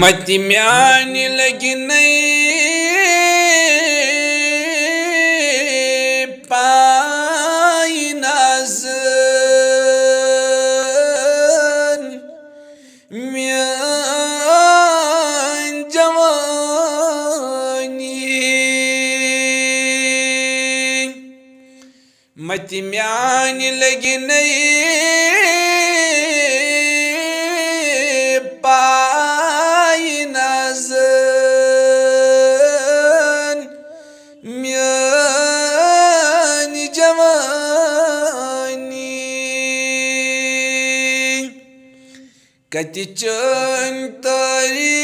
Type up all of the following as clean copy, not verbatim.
मत म्यान लगने पाई नाज़न म्यान जवानी मत म्यान लगने कति चन तारीफ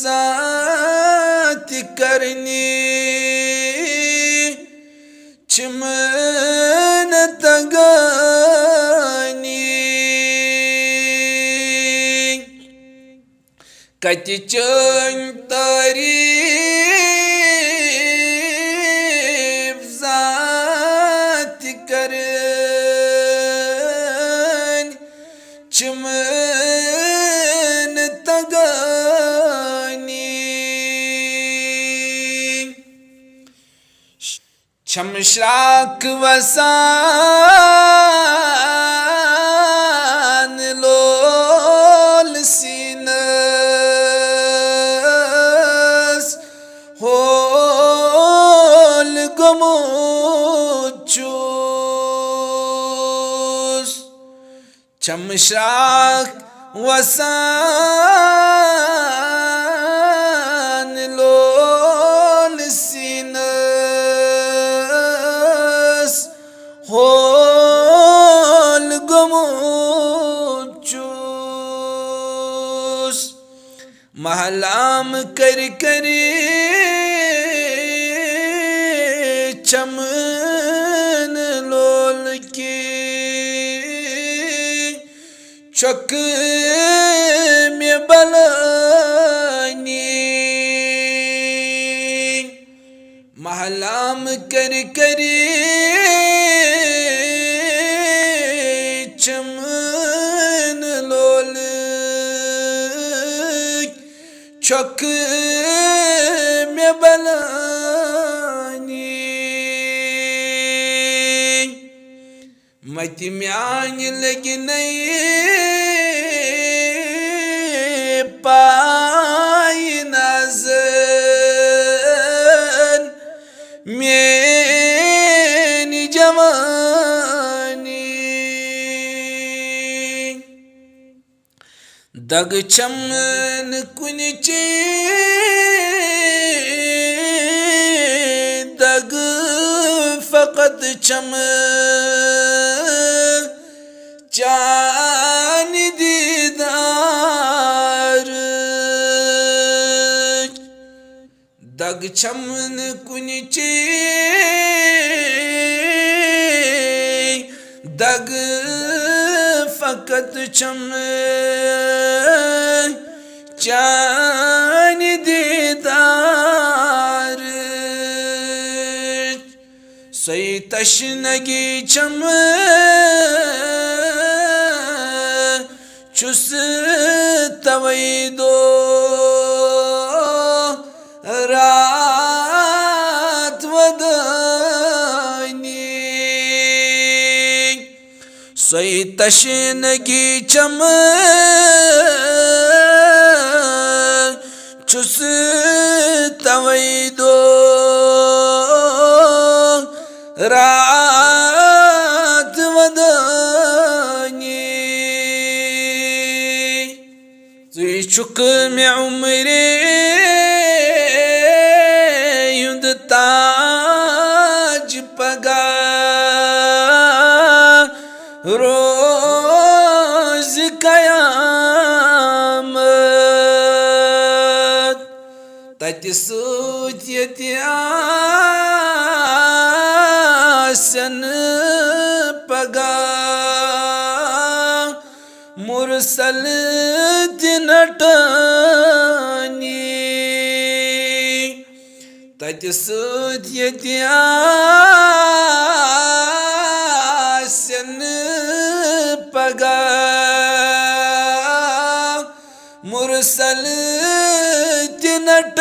ज़ात करनी चमन तगानी कति चन तारीफ ज़ात करनी चमन तगानी शमशाक वसान लोल सीनस होल गमोचूस चमशाक वसान लोल सीनस होल गमोचूस महलाम कर करी चमन लोल की चक में बलानी महलाम कर करी चमन लोल चक में बलानी मत म्यान लगने पाई नाज़न मेरी जवानी दग चमन कुनची दग फ़क़त चमन चान दीदार दग चमन कुनची दग फ़क़त चमन चान दीदार सही तशनगी चमन चुस तवैदो रात वदानी सही तशनगी चमन चुस तवैदो रात वदानी तुई चुक में उम्रे युद ताज पगा रोज कयामत तत सूत आसन पगा मुरसल दिनटानी तत सूत आसन पगा मुरसल चिनट